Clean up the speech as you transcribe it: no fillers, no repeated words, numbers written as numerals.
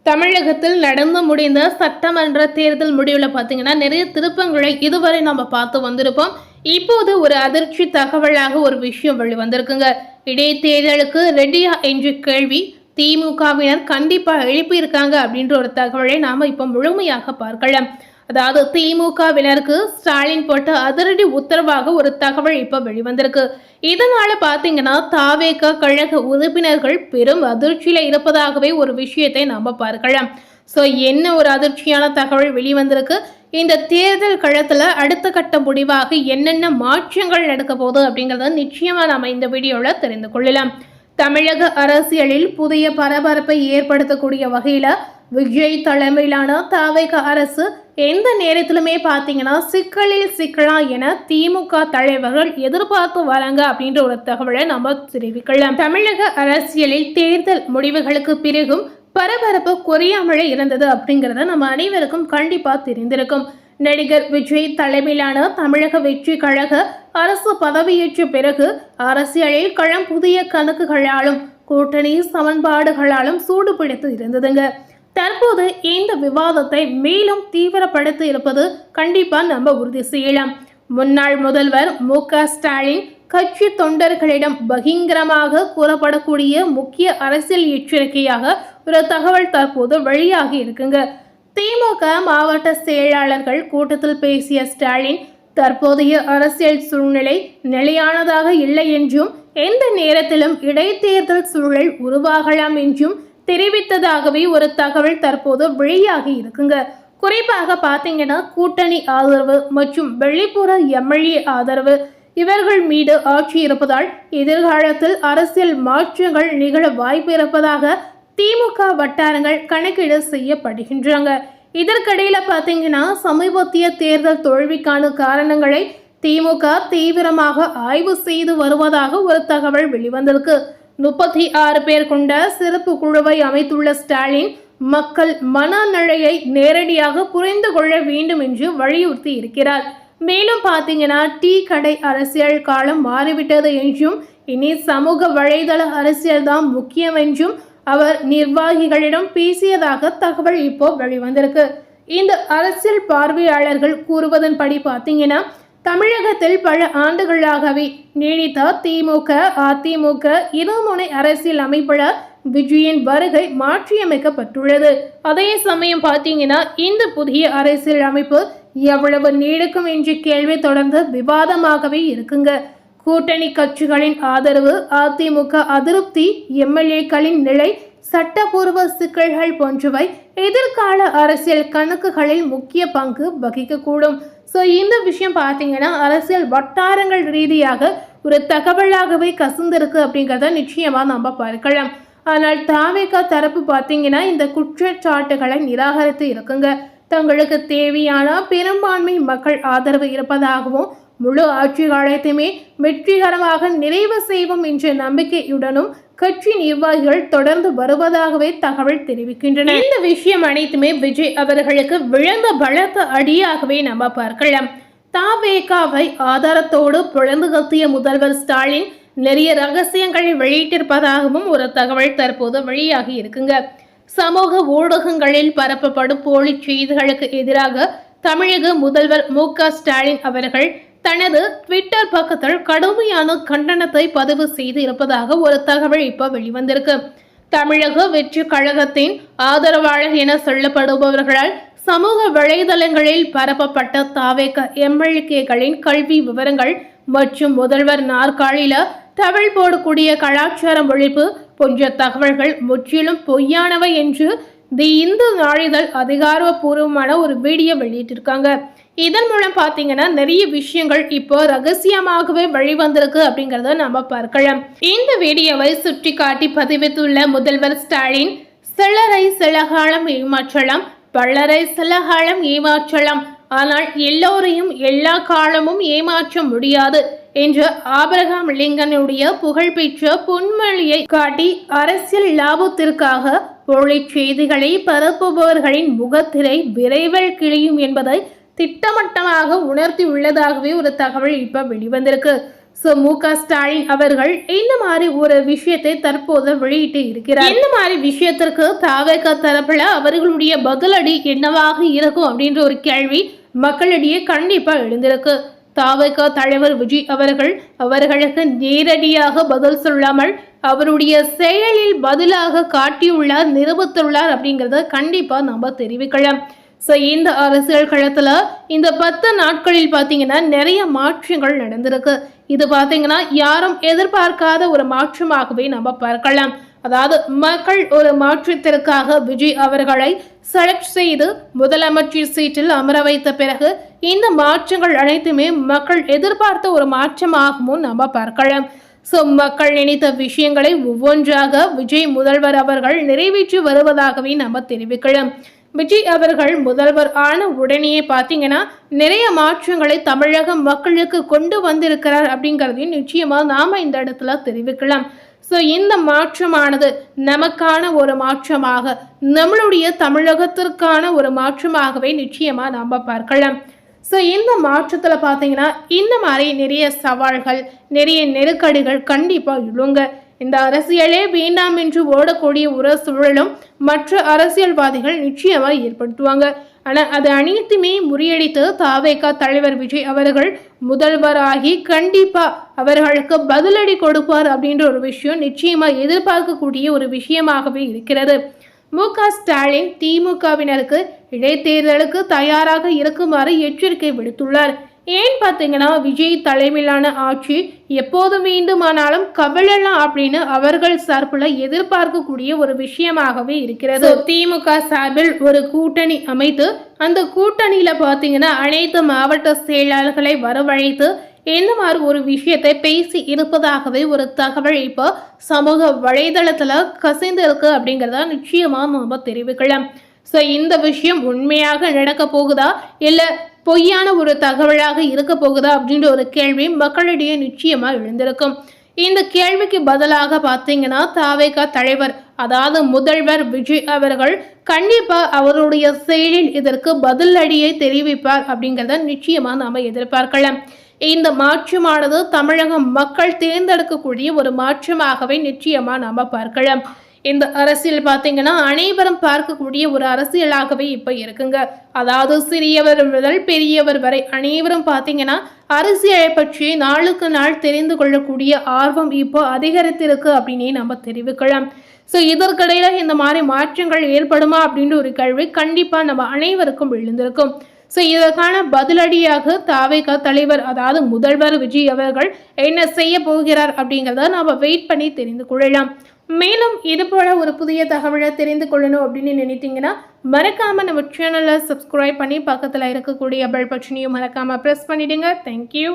தமிழகத்தில் நடந்து முடிந்த சட்டமன்ற தேர்தல் முடிவில் பார்த்தீங்கன்னா நிறைய திருப்பங்களை இதுவரை நம்ம பார்த்து வந்திருப்போம். இப்போது ஒரு அதிர்ச்சி தகவலாக ஒரு விஷயம் வெளிவந்திருக்குங்க. இடைத்தேர்தலுக்கு ரெடியா என்ற கேள்வி திமுகவினர் கண்டிப்பா எழுப்பியிருக்காங்க அப்படின்ற ஒரு தகவலை நாம இப்ப முழுமையாக பார்க்கலாம். அதாவது திமுகவினருக்கு ஸ்டாலின் போட்ட அதிரடி உத்தரவாக ஒரு தகவல் இப்ப வெளிவந்திருக்கு. இதனால பாத்தீங்கன்னா தாவேக கழக உறுப்பினர்கள் பெரும் அதிர்ச்சியில இருப்பதாகவே ஒரு விஷயத்தை நாம பார்க்கலாம். ஸோ என்ன ஒரு அதிர்ச்சியான தகவல் வெளிவந்திருக்கு, இந்த தேர்தல் களத்துல அடுத்த கட்ட முடிவாக என்னென்ன மாற்றங்கள் நடக்க போகுது அப்படிங்கறத நிச்சயமா நாம இந்த வீடியோல தெரிந்து கொள்ளலாம். தமிழக அரசியலில் புதிய பரபரப்பை ஏற்படுத்தக்கூடிய வகையில விஜய் தலைமையிலான தாவேக அரசு எந்த நேரத்திலுமே பார்த்தீங்கன்னா சிக்கலில் சிக்கலாம் என திமுக தலைவர்கள் எதிர்பார்த்து வராங்க அப்படின்ற ஒரு தகவலை நம்ம தெரிவிக்கலாம். தமிழக அரசியலில் தேர்தல் முடிவுகளுக்கு பிறகும் பரபரப்பு குறையாமலே இருந்தது அப்படிங்கிறத நம்ம அனைவருக்கும் கண்டிப்பா தெரிந்திருக்கும். நடிகர் விஜய் தலைமையிலான தமிழக வெற்றி கழக அரசு பதவியேற்ற பிறகு அரசியலில் களம் புதிய கணக்குகளாலும் கூட்டணி சமன்பாடுகளாலும் சூடுபிடித்து இருந்ததுங்க. தற்போது இந்த விவாதத்தை மேலும் தீவிரப்படுத்தி இருப்பது கண்டிப்பா நம்ம உறுதி செய்யலாம். முன்னாள் முதல்வர் மு.க. ஸ்டாலின் கட்சி தொண்டர்களிடம் பகிரங்கமாக கூறப்படக்கூடிய முக்கிய அரசியல் எச்சரிக்கையாக ஒரு தகவல் தற்போது வெளியாகி இருக்குங்க. திமுக மாவட்ட செயலாளர்கள் கூட்டத்தில் பேசிய ஸ்டாலின் தற்போதைய அரசியல் சூழ்நிலை நிலையானதாக இல்லை என்றும் எந்த நேரத்திலும் இடைத்தேர்தல் சூழல் உருவாகலாம் என்றும் தெரிவித்ததாகவே ஒரு தகவல் தற்போது வெளியாகி இருக்குங்க. குறிப்பாக பார்த்தீங்கன்னா கூட்டணி ஆதரவு மற்றும் வெளிப்புற எம்எல்ஏ ஆதரவு இவர்கள் மீது ஆட்சி இருப்பதால் எதிர்காலத்தில் அரசியல் மாற்றங்கள் நிகழ வாய்ப்பு இருப்பதாக திமுக வட்டாரங்கள் கணக்கீடு செய்யப்படுகின்றன. இதற்கிடையில பார்த்தீங்கன்னா சமீபத்திய தேர்தல் தோல்விக்கான காரணங்களை திமுக தீவிரமாக ஆய்வு செய்து வருவதாக ஒரு தகவல் வெளிவந்திருக்கு. 36 பேர் கொண்ட சிறப்பு குழுவை அமைத்துள்ள ஸ்டாலின் மக்கள் மனநிலையை நேரடியாக புரிந்து கொள்ள வேண்டும் என்று வலியுறுத்தி இருக்கிறார். மேலும் பார்த்தீங்கன்னா டீ கடை அரசியல் காலம் மாறிவிட்டது என்றும் இனி சமூக வலைதள அரசியல் தான் முக்கியம் என்றும் அவர் நிர்வாகிகளிடம் பேசியதாக தகவல் இப்போ வெளிவந்திருக்கு. இந்த அரசியல் பார்வையாளர்கள் கூறுவதன்படி பார்த்தீங்கன்னா தமிழகத்தில் பல ஆண்டுகளாகவே நீடித்த திமுக அதிமுக இருமுனை அரசியல் அமைப்புல விஜயின் வருகை மாற்றியமைக்கப்பட்டுள்ளது. அதே சமயம் பார்த்தீங்கன்னா இந்த புதிய அரசியல் அமைப்பு எவ்வளவு நீடிக்கும் என்ற கேள்வி தொடர்ந்து விவாதமாகவே இருக்குங்க. கூட்டணி கட்சிகளின் ஆதரவு, அதிமுக அதிருப்தி, எம்எல்ஏக்களின் நிலை, சட்டப்பூர்வ சிக்கல்கள் போன்றவை எதிர்கால அரசியல் கணக்குகளில் முக்கிய பங்கு வகிக்கக்கூடும். ஸோ இந்த விஷயம் பார்த்தீங்கன்னா அரசியல் வட்டாரங்கள் ரீதியாக ஒரு தகவலாகவே கசிந்திருக்கு அப்படிங்கிறத நிச்சயமா நம்ம பார்க்கலாம். ஆனால் தாவேக தரப்பு பார்த்தீங்கன்னா இந்த குற்றச்சாட்டுகளை நிராகரித்து இருக்குங்க. தங்களுக்கு தேவையான பெரும்பான்மை மக்கள் ஆதரவு இருப்பதாகவும் முழு ஆட்சி காலத்தையுமே வெற்றிகரமாக நிறைவு செய்வோம் என்ற நம்பிக்கையுடனும் கட்சி நிர்வாகிகள் தொடர்ந்து வருவதாகவே தகவல் தெரிவிக்கின்றன. இந்த விஷயம் அனைத்துமே விஜய் அவர்களுக்கு விழுந்த பலத்த அடியாகவே நம்ம பார்க்கலாம். தாவேகாவை ஆதாரத்தோடு புலந்து கத்திய முதல்வர் ஸ்டாலின் நிறைய ரகசியங்களை வெளியிட்டிருப்பதாகவும் ஒரு தகவல் தற்போது வெளியாகி இருக்குங்க. சமூக ஊடகங்களில் பரப்பப்படும் போலி செய்திகளுக்கு எதிராக தமிழக முதல்வர் மு.க. ஸ்டாலின் அவர்கள் தனது ட்விட்டர் பக்கத்தில் கடுமையான கண்டனத்தை பதிவு செய்து இருப்பதாக ஒரு தகவல் இப்ப வெளிவந்திருக்கு. தமிழக வெற்றி கழகத்தின் ஆதரவாளர் என சொல்லப்படுபவர்களால் சமூக வலைதளங்களில் பரப்பப்பட்ட தாவேக எம்எல்ஏக்களின் கல்வி விவரங்கள் மற்றும் முதல்வர் நாற்காலியில தவள் போடக்கூடிய கலாச்சாரம் ஒழிப்பு போன்ற தகவல்கள் முற்றிலும் பொய்யானவை என்று தி இந்து நாளிதழ் அதிகாரப்பூர்வமான ஒரு வீடியோ வெளியிட்டிருக்காங்க. இதன் மூலம் பார்த்தீங்கன்னா நிறைய விஷயங்கள் இப்போ ரகசியமாகவே வெளிவந்திருக்கு அப்படிங்கிறத நம்ம பார்க்கலாம். இந்த வீடியோவை சுட்டி காட்டி பதிவித்துள்ள முதல்வர் ஸ்டாலின் சிலரை சில காலம் ஏமாற்றலாம், பலரை சில காலம் ஏமாற்றலாம், ஆனால் எல்லோரையும் எல்லா காலமும் ஏமாற்ற முடியாது என்று ஆபிரகாம் லிங்கனுடைய புகழ்பெற்ற பொன்மொழியை காட்டி அரசியல் லாபத்திற்காக போலி செய்திகளை பரப்புபவர்களின் முகத்திரை விரைவில் கிழியும் என்பதை திட்டவட்டமாக உணர்த்தி உள்ளதாகவே ஒரு தகவல் இப்ப வெளிவந்திருக்கு. மு.க. ஸ்டாலின் அவர்கள் இந்த மாதிரி ஒரு விஷயத்தை தற்போது வெளியிட்டு இருக்கிறார். இந்த மாதிரி விஷயத்திற்கு தாவேகா தரப்புல அவர்களுடைய பதிலடி என்னவாக இருக்கும் அப்படின்ற ஒரு கேள்வி மக்களிடையே கண்டிப்பா எழுந்திருக்கு. தாவேகா தலைவர் விஜய் அவர்கள் அவர்களுக்கு நேரடியாக பதில் சொல்லாமல் அவருடைய செயலில் பதிலாக காட்டியுள்ளார், நிரூபித்துள்ளார் அப்படிங்கறத கண்டிப்பா நம்ம தெரிவிக்கலாம். இந்த அரசியல் களத்துல இந்த 10 நாட்களில் பாத்தீங்கன்னா நிறைய மாற்றங்கள் நடந்திருக்கு. இது பாத்தீங்கன்னா யாரும் எதிர்பார்க்காத ஒரு மாற்றமாகவே நம்ம பார்க்கலாம். அதாவது மக்கள் ஒரு மாற்றத்திற்காக விஜய் அவர்களை செலக்ட் செய்து முதலமைச்சர் சீட்டில் அமர வைத்த பிறகு இந்த மாற்றங்கள் அனைத்துமே மக்கள் எதிர்பார்த்த ஒரு மாற்றமாகவும் நம்ம பார்க்கலாம். மக்கள் நினைத்த விஷயங்களை ஒவ்வொன்றாக விஜய் முதல்வர் அவர்கள் நிறைவேற்றி வருவதாகவே நம்ம தெரிவிக்கலாம். விஜய் அவர்கள் முதல்வர் ஆன உடனேயே பார்த்தீங்கன்னா நிறைய மாற்றங்களை தமிழக மக்களுக்கு கொண்டு வந்திருக்கிறார் அப்படிங்கிறதையும் நிச்சயமா நாம இந்த இடத்துல தெரிவிக்கலாம். இந்த மாற்றமானது நமக்கான ஒரு மாற்றமாக, நம்மளுடைய தமிழகத்திற்கான ஒரு மாற்றமாகவே நிச்சயமா நாம பார்க்கலாம். இந்த மாற்றத்துல பாத்தீங்கன்னா இந்த மாதிரி நிறைய சவால்கள், நிறைய நெருக்கடிகள் கண்டிப்பா எழுங்க. இந்த அரசியலே வேண்டாம் என்று ஓடக்கூடிய ஒரு சூழலும் மற்ற அரசியல்வாதிகள் நிச்சயமா ஏற்படுத்துவாங்க. ஆனா அது அனைத்துமே முறியடித்து தாவேகா தலைவர் விஜய் அவர்கள் முதல்வராகி கண்டிப்பா அவர்களுக்கு பதிலடி கொடுப்பார் அப்படின்ற ஒரு விஷயம் நிச்சயமா எதிர்பார்க்கக்கூடிய ஒரு விஷயமாகவே இருக்கிறது. மு.க. ஸ்டாலின் திமுகவினருக்கு இடைத்தேர்தலுக்கு தயாராக இருக்குமாறு எச்சரிக்கை விடுத்துள்ளார். ஏன் பார்த்தீங்கன்னா விஜய் தலைமையிலான ஆட்சி எப்போது வேண்டுமானாலும் கவிழலாம் அப்படின்னு அவர்கள் சார்பில் எதிர்பார்க்கக்கூடிய ஒரு விஷயமாகவே இருக்கிறது. திமுக சார்பில் ஒரு கூட்டணி அமைத்து அந்த கூட்டணியில பார்த்தீங்கன்னா அனைத்து மாவட்ட செயலாளர்களை வரவழைத்து இந்த மாதிரி ஒரு விஷயத்தை பேசி இருப்பதாகவே ஒரு தகவல் இப்போ சமூக வலைதளத்துல கசிந்து இருக்கு அப்படிங்கிறத நிச்சயமா நம்ம தெரிவிக்கலாம். இந்த விஷயம் உண்மையாக நடக்க போகுதா இல்ல பொய்யான ஒரு தகவலாக இருக்க போகுதா அப்படின்ற ஒரு கேள்வி மக்களிடையே நிச்சயமா எழுந்திருக்கும். இந்த கேள்விக்கு பதிலாக பார்த்தீங்கன்னா தாவேகா தலைவர் அதாவது முதல்வர் விஜய் அவர்கள் கண்டிப்பா அவருடைய செயலில் இதற்கு பதிலடியை தெரிவிப்பார் அப்படிங்கிறத நிச்சயமா நாம எதிர்பார்க்கலாம். இந்த மாற்றமானது தமிழக மக்கள் தேர்ந்தெடுக்கக்கூடிய ஒரு மாற்றமாகவே நிச்சயமா நாம பார்க்கலாம். இந்த அரசியல் பார்த்தீங்கன்னா அனைவரும் பார்க்கக்கூடிய ஒரு அரசியலாகவே இப்ப இருக்குங்க. அதாவது சிறியவர் முதல் பெரியவர் வரை அனைவரும் பார்த்தீங்கன்னா அரசியலை பற்றி நாளுக்கு நாள் தெரிந்து கொள்ளக்கூடிய ஆர்வம் இப்போ அதிகரித்திருக்கு அப்படின்னே நம்ம தெரிவிக்கலாம். இதற்கிடையில இந்த மாதிரி மாற்றங்கள் ஏற்படுமா அப்படின்ற ஒரு கேள்வி கண்டிப்பா நம்ம அனைவருக்கும் எழுந்திருக்கும். இதற்கான பதிலடியாக தாவேகா தலைவர் அதாவது முதல்வர் விஜய் அவர்கள் என்ன செய்ய போகிறார் அப்படிங்கிறத நாம வெயிட் பண்ணி தெரிந்து கொள்ளலாம். மேலும் இது போல ஒரு புதிய தகவலை தெரிந்து கொள்ளணும் அப்படின்னு நினைத்தீங்கன்னா மறக்காம நம்ம சேனலை சப்ஸ்கிரைப் பண்ணி பக்கத்துல இருக்கக்கூடிய பெல் பட்டனையும் மறக்காம பிரஸ் பண்ணிடுங்க. தேங்க்யூ.